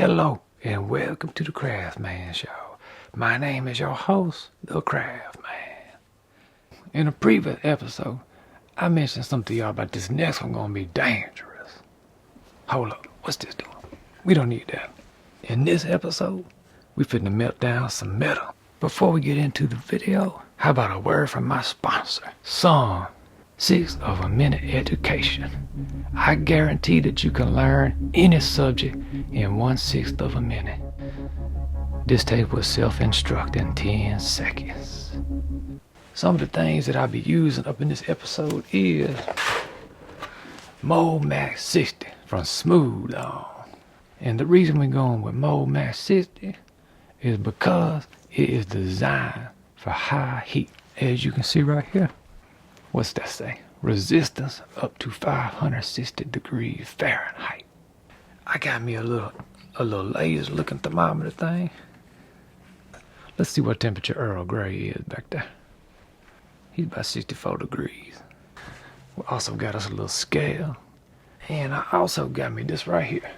Hello and welcome to the Craftsman Show. My name is your host, the Craftsman. In a previous episode, I mentioned something to y'all about this next one gonna be dangerous. Hold up, what's this doing? We don't need that. In this episode, we finna melt down some metal. Before we get into the video, how about a word from my sponsor, Song 6 of a Minute Education. I guarantee that you can learn any subject in 1/6 of a minute. This tape will self-instruct in 10 seconds. Some of the things that I'll be using up in this episode is Mold Max 60 from Smooth On. And the reason we're going with Mold Max 60 is because it is designed for high heat. As you can see right here. What's that say? Resistance up to 560 degrees Fahrenheit. I got me a little laser looking thermometer thing. Let's see what temperature Earl Grey is back there. He's about 64 degrees. We also got us a little scale. And I also got me this right here.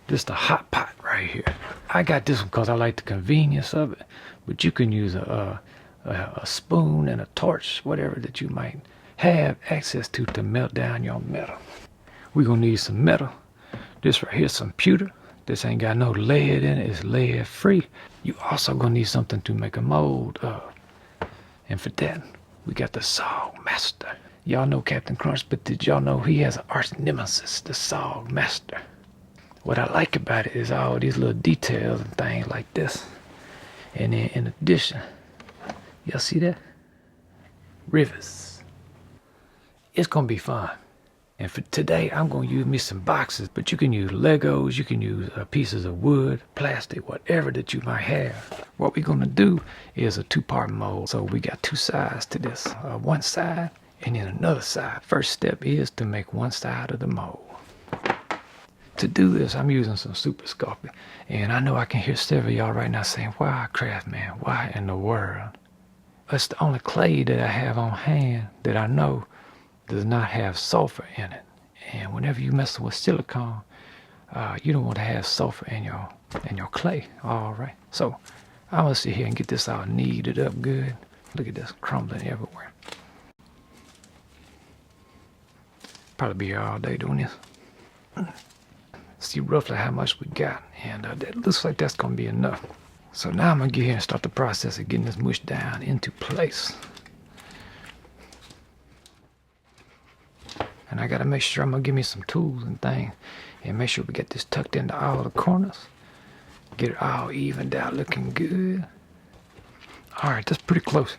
Just a hot pot right here. I got this one because I like the convenience of it. But you can use a spoon and a torch, whatever that you might have access to melt down your metal. We're gonna need some metal. This right here, some pewter. This ain't got no lead in it, it's lead free. You also gonna need something to make a mold of. And for that, we got the Sogmaster. Y'all know Captain Crunch, but did y'all know he has an arch nemesis, the Sogmaster? What I like about it is all these little details and things like this. And then in addition, y'all see that? Rivets. It's gonna be fun. And for today, I'm gonna use me some boxes, but you can use Legos, you can use pieces of wood, plastic, whatever that you might have. What we're gonna do is a 2-part mold. So we got 2 sides to this. One side and then another side. First step is to make one side of the mold. To do this, I'm using some Super Sculpting. And I know I can hear several of y'all right now saying, why Craftsman? Why in the world? It's the only clay that I have on hand that I know does not have sulfur in it. And whenever you mess with silicone, you don't want to have sulfur in your clay. All right. So I'm gonna sit here and get this all kneaded up good. Look at this crumbling everywhere. Probably be here all day doing this. See roughly how much we got, and that looks like that's gonna be enough. So now I'm gonna get here and start the process of getting this mush down into place. And I gotta make sure I'm gonna give me some tools and things and make sure we get this tucked into all the corners. Get it all evened out, looking good. All right, that's pretty close.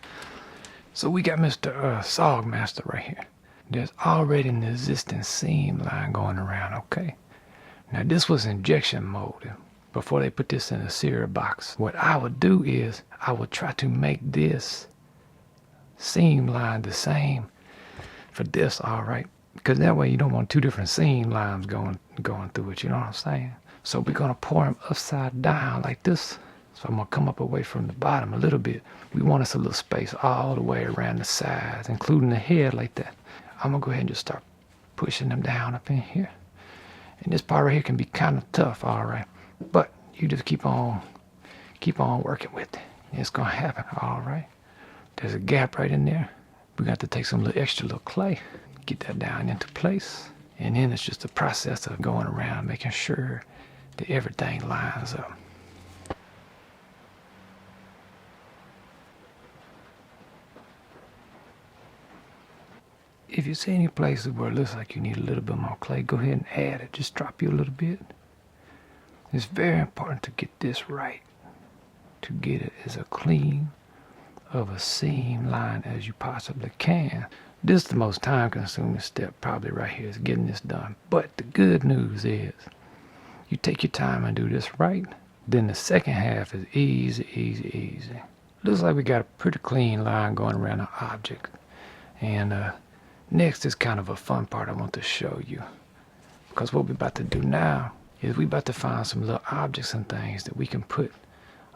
So we got Mr. Sogmaster right here. There's already an existing seam line going around, okay? Now this was injection molded before they put this in a cereal box. What I would do is I would try to make this seam line the same for this, all right? Because that way you don't want 2 different seam lines going through it, you know what I'm saying? So we're gonna pour them upside down like this. So I'm gonna come up away from the bottom a little bit. We want us a little space all the way around the sides, including the head like that. I'm gonna go ahead and just start pushing them down up in here. And this part right here can be kind of tough, all right? But you just keep on working with it. It's gonna happen, all right? There's a gap right in there. We got to take some extra little clay, get that down into place. And then it's just a process of going around making sure that everything lines up. If you see any places where it looks like you need a little bit more clay, go ahead and add it. Just drop you a little bit. It's very important to get this right, to get it as a clean of a seam line as you possibly can. This is the most time-consuming step probably right here, is getting this done. But the good news is, you take your time and do this right, then the second half is easy, easy, easy. Looks like we got a pretty clean line going around our object. And next is kind of a fun part I want to show you. Because what we're about to do now is we're about to find some little objects and things that we can put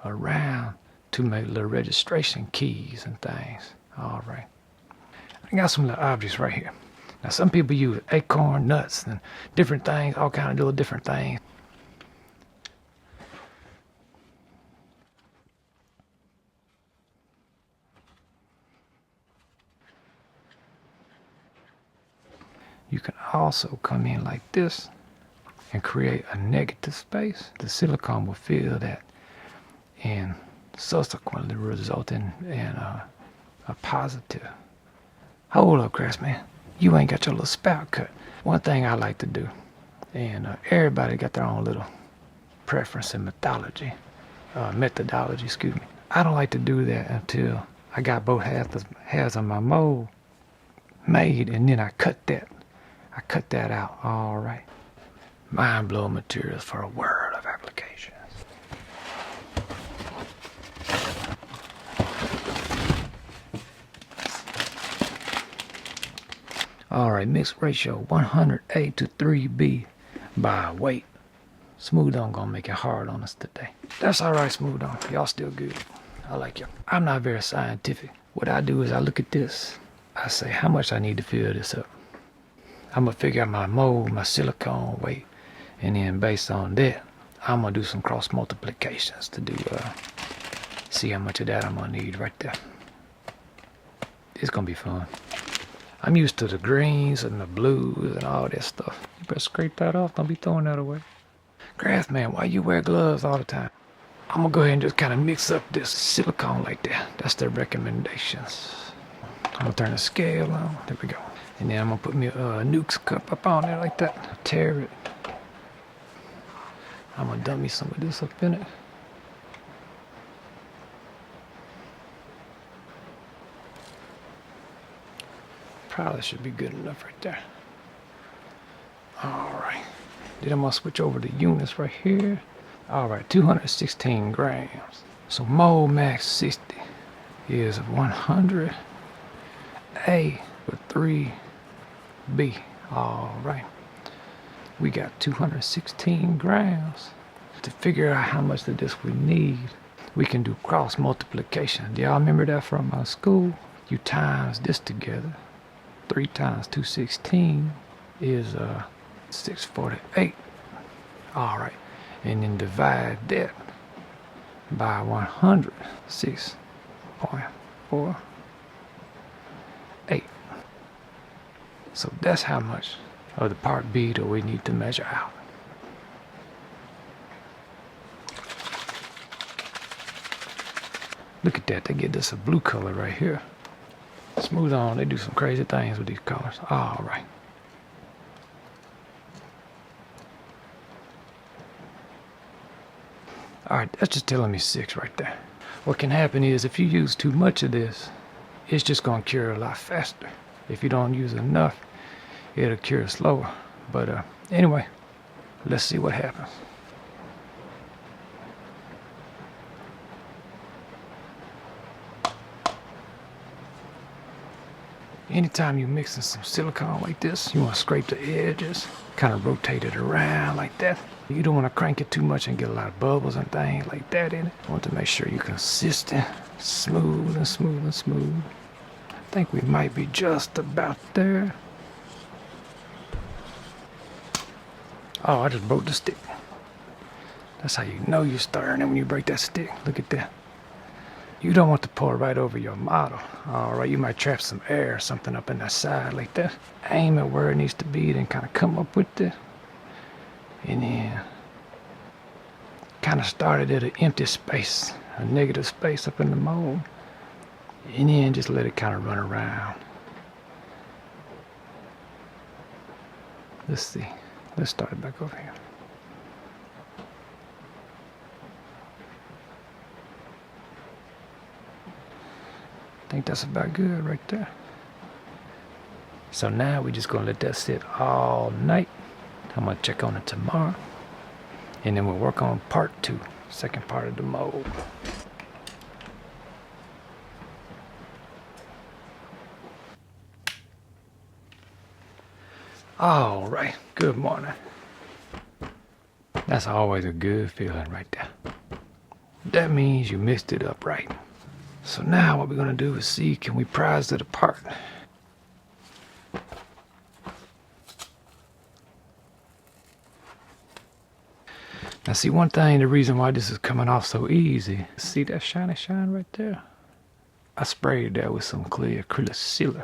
around to make little registration keys and things. All right. I got some little objects right here. Now some people use acorn nuts and different things, all kind of little different things. You can also come in like this and create a negative space. The silicone will fill that and subsequently resulting in a positive. Hold up, Craftsman. You ain't got your little spout cut. One thing I like to do, and everybody got their own little preference in methodology, excuse me. I don't like to do that until I got both halves of my mold made, and then I cut that out. All right. Mind-blowing materials for a world of applications. Alright, mix ratio 100A to 3B by weight. Smooth On gonna make it hard on us today. That's alright, Smooth On. Y'all still good. I like you. I'm not very scientific. What I do is I look at this. I say how much I need to fill this up. I'm gonna figure out my mold, my silicone weight, and then based on that, I'm gonna do some cross multiplications to do see how much of that I'm gonna need right there. It's gonna be fun. I'm used to the greens and the blues and all that stuff. You better scrape that off. Don't be throwing that away. Craftsman, why you wear gloves all the time? I'm gonna go ahead and just kind of mix up this silicone like that. That's their recommendations. I'm gonna turn the scale on. There we go. And then I'm gonna put me a Nukes cup up on there like that. Tear it. I'm gonna dump me some of this up in it. Probably should be good enough right there. Alright. Then I'm going to switch over to units right here. Alright, 216 grams. So mold max 60 is 100 A with 3B. Alright. We got 216 grams. To figure out how much of this we need, we can do cross multiplication. Do y'all remember that from school? You times this together. 3 times 216 is 648. All right, and then divide that by 100. 6.48. So that's how much of the part B that we need to measure out. Look at that, they get us a blue color right here. Smooth On, they do some crazy things with these colors. All right. All right, that's just telling me 6 right there. What can happen is if you use too much of this, it's just gonna cure a lot faster. If you don't use enough, it'll cure slower. But anyway, let's see what happens. Anytime you're mixing some silicone like this, you want to scrape the edges, kind of rotate it around like that. You don't want to crank it too much and get a lot of bubbles and things like that in it. You want to make sure you're consistent, smooth and smooth and smooth. I think we might be just about there. Oh, I just broke the stick. That's how you know you're stirring it when you break that stick. Look at that. You don't want to pour right over your model. Alright, you might trap some air or something up in that side like that. Aim it where it needs to be, then kind of come up with it. And then kind of start it at an empty space, a negative space up in the mold. And then just let it kind of run around. Let's see. Let's start it back over here. I think that's about good right there. So now we're just gonna let that sit all night. I'm gonna check on it tomorrow. And then we'll work on part 2, second part of the mold. All right, good morning. That's always a good feeling right there. That means you mixed it up right. So now what we're gonna do is see, can we prise it apart? Now see, one thing, the reason why this is coming off so easy, see that shiny shine right there? I sprayed that with some clear acrylic sealer.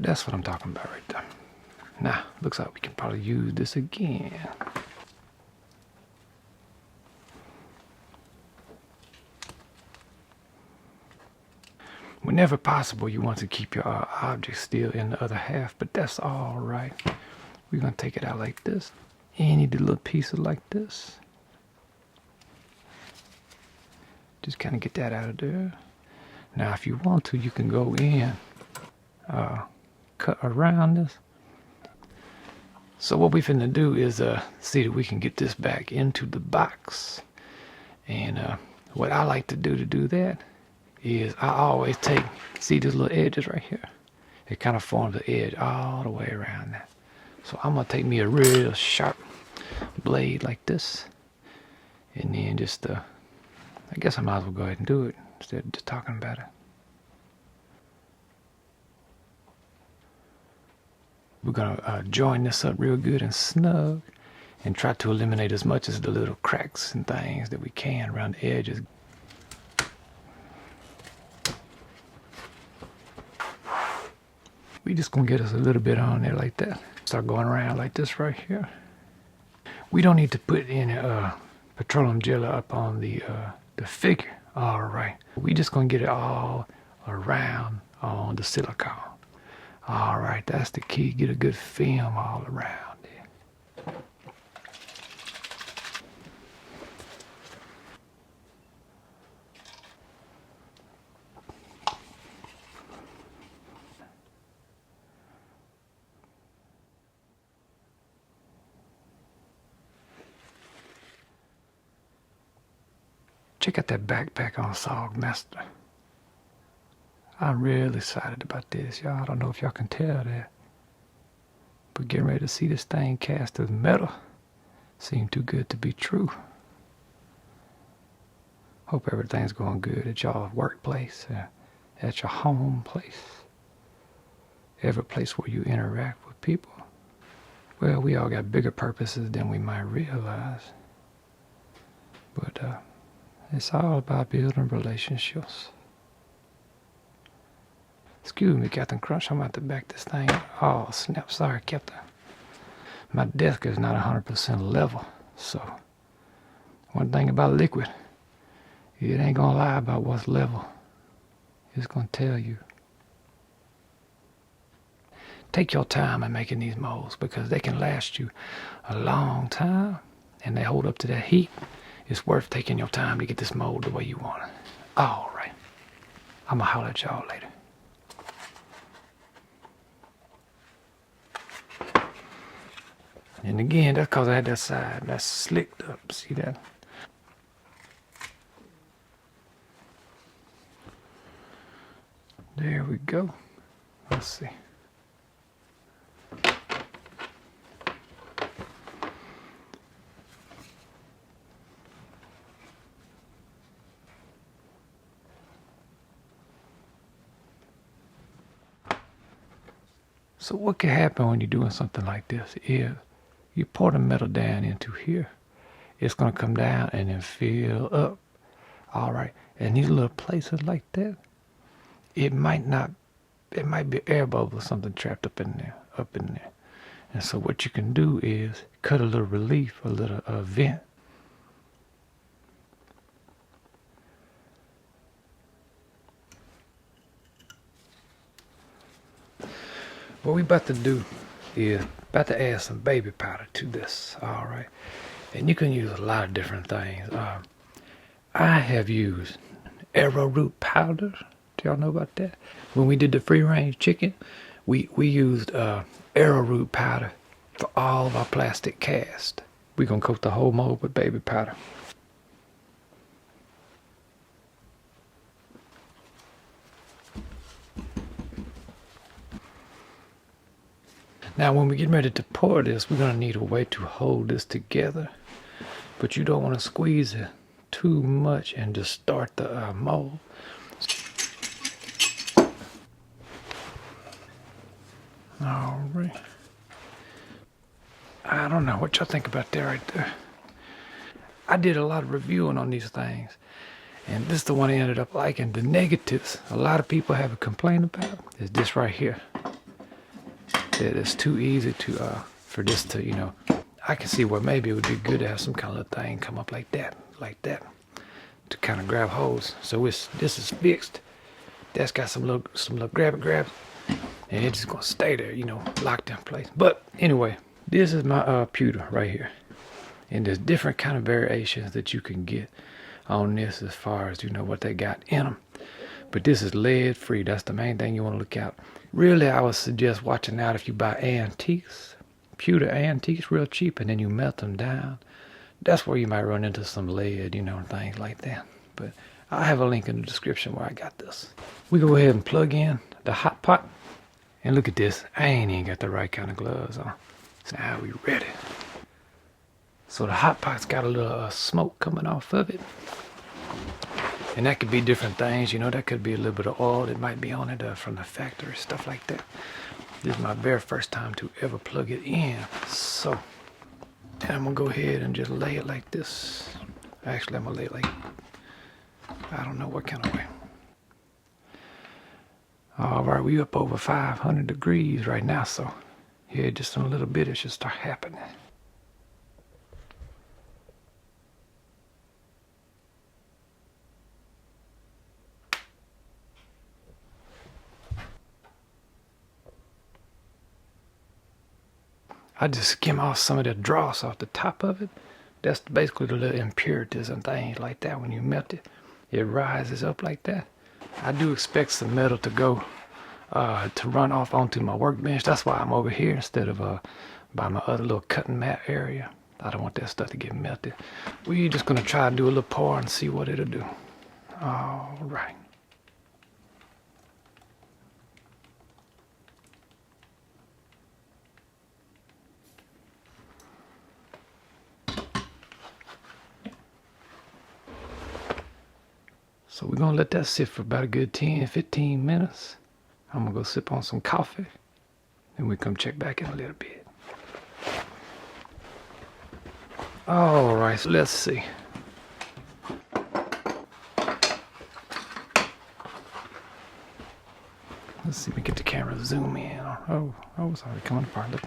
That's what I'm talking about right there. Now, looks like we can probably use this again. Whenever possible, you want to keep your object still in the other half, but that's all right. We're gonna take it out like this. Any little pieces like this. Just kind of get that out of there. Now, if you want to, you can go in, cut around this. So what we finna do is see that we can get this back into the box. And what I like to do that is I always take, see these little edges right here? It kind of forms the edge all the way around that. So I'm gonna take me a real sharp blade like this, and then just I guess I might as well go ahead and do it instead of just talking about it. We're gonna join this up real good and snug, and try to eliminate as much as the little cracks and things that we can around the edges. We just gonna get us a little bit on there like that. Start going around like this right here. We don't need to put any petroleum jelly up on the figure. All right, we just gonna get it all around on the silicone. All right, that's the key. Get a good film all around it. Check out that backpack on Sogmaster. I'm really excited about this, y'all. I don't know if y'all can tell that. But getting ready to see this thing cast as metal seemed too good to be true. Hope everything's going good at y'all's workplace, at your home place, every place where you interact with people. Well, we all got bigger purposes than we might realize. But it's all about building relationships. Excuse me, Captain Crunch, I'm about to back this thing. Oh, snap, sorry, Captain. My desk is not 100% level, so one thing about liquid, it ain't gonna lie about what's level. It's gonna tell you. Take your time in making these molds because they can last you a long time and they hold up to that heat. It's worth taking your time to get this mold the way you want it. All right. I'm gonna holler at y'all later. And again, that's because I had that side that's slicked up. See that? There we go. Let's see. So what can happen when you're doing something like this is you pour the metal down into here. It's going to come down and then fill up. All right. And these little places like that, it might be air bubble or something trapped up in there. And so what you can do is cut a little relief, a little vent. What we about to do is about to add some baby powder to this. All right. And you can use a lot of different things. I have used arrowroot powder. Do y'all know about that? When we did the free range chicken, we used arrowroot powder for all of our plastic cast. We're gonna coat the whole mold with baby powder. Now when we get ready to pour this, we're gonna need a way to hold this together. But you don't want to squeeze it too much and distort the mold. All right. I don't know what y'all think about that right there. I did a lot of reviewing on these things, and this is the one I ended up liking. The negatives a lot of people have a complaint about is this right here. that it's too easy to for this to, you know, I can see where maybe it would be good to have some kind of thing come up like that, to kind of grab holes. So this is fixed. That's got some little grabs, and it's just gonna stay there, you know, locked in place. But anyway, this is my pewter right here, and there's different kind of variations that you can get on this as far as, you know, what they got in them. But this is lead free. That's the main thing you want to look out. Really, I would suggest watching out if you buy antiques, pewter antiques, real cheap, and then you melt them down. That's where you might run into some lead, you know, and things like that. But I have a link in the description where I got this. We go ahead and plug in the hot pot. And look at this. I ain't even got the right kind of gloves on. So now we ready. So the hot pot's got a little smoke coming off of it. And that could be different things, you know. That could be a little bit of oil that might be on it from the factory, stuff like that. This is my very first time to ever plug it in. So, and I'm gonna go ahead and just lay it like this. Actually, I'm gonna lay it like, I don't know what kind of way. All right, we up over 500 degrees right now, so here just in a little bit it should start happening. I just skim off some of the dross off the top of it. That's basically the little impurities and things like that. When you melt it, it rises up like that. I do expect some metal to go to run off onto my workbench. That's why I'm over here instead of by my other little cutting mat area. I don't want that stuff to get melted. We're just gonna try to do a little pour and see what it'll do. All right. So we're gonna let that sit for about a good 10-15 minutes. I'm gonna go sip on some coffee, and we come check back in a little bit. All right, so let's see. Let's see if we get the camera to zoom in. Oh, it's already coming apart. Look.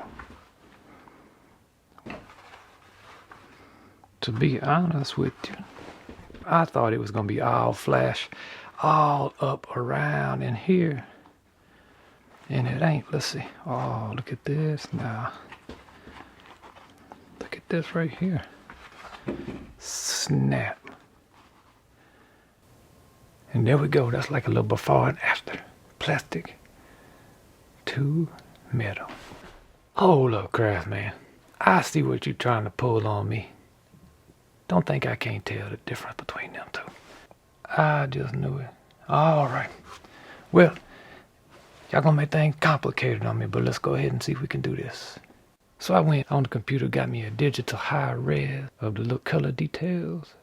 To be honest with you, I thought it was gonna be all flash, all up around in here. And it ain't. Let's see. Oh, look at this now. Look at this right here. Snap. And there we go. That's like a little before and after. Plastic to metal. Hold up, Craftman. I see what you're trying to pull on me. Don't think I can't tell the difference between them two. I just knew it. All right. Well, y'all gonna make things complicated on me, but let's go ahead and see if we can do this. So I went on the computer, got me a digital high res of the little color details.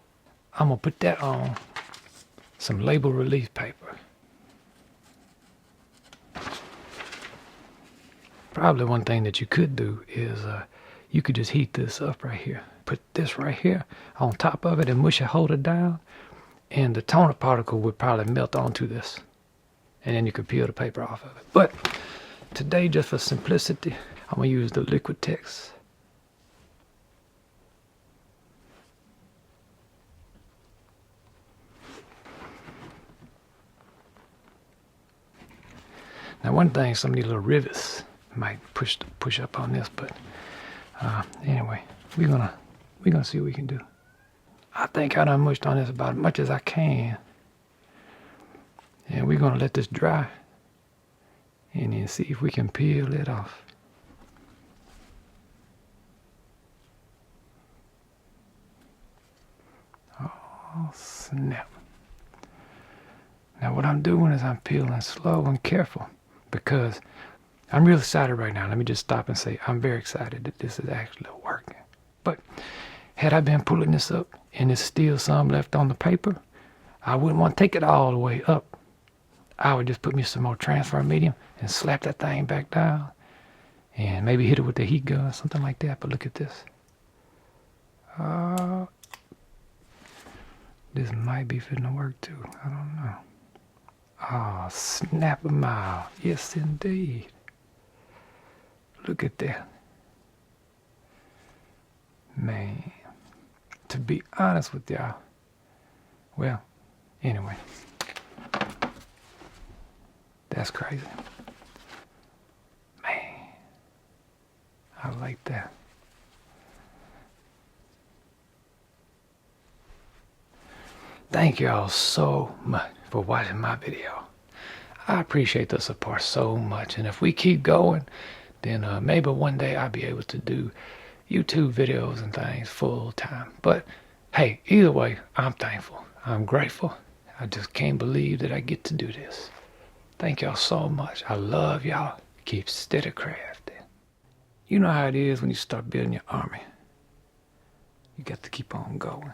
I'm gonna put that on some label relief paper. Probably one thing that you could do is you could just heat this up right here. Put this right here on top of it and mush it, hold it down, and the toner particle would probably melt onto this. And then you could peel the paper off of it. But today, just for simplicity, I'm gonna use the liquid text. Now, one thing, some of these little rivets might push up on this, but anyway, we're gonna see what we can do. I think I done mushed on this about as much as I can. And we're gonna let this dry and then see if we can peel it off. Oh, snap. Now what I'm doing is I'm peeling slow and careful because I'm real excited right now. Let me just stop and say I'm very excited that this is actually working. But had I been pulling this up and there's still some left on the paper, I wouldn't want to take it all the way up. I would just put me some more transfer medium and slap that thing back down and maybe hit it with the heat gun, something like that. But look at this. This might be fitting to work too. I don't know. Oh, snap a mile. Yes, indeed. Look at that. Man, to be honest with y'all, well, anyway, that's crazy. Man, I like that. Thank y'all so much for watching my video. I appreciate the support so much, and if we keep going, then maybe one day I'll be able to do YouTube videos and things full time. But hey, either way, I'm thankful. I'm grateful. I just can't believe that I get to do this. Thank y'all so much. I love y'all. Keep steady crafting. You know how it is when you start building your army. You got to keep on going.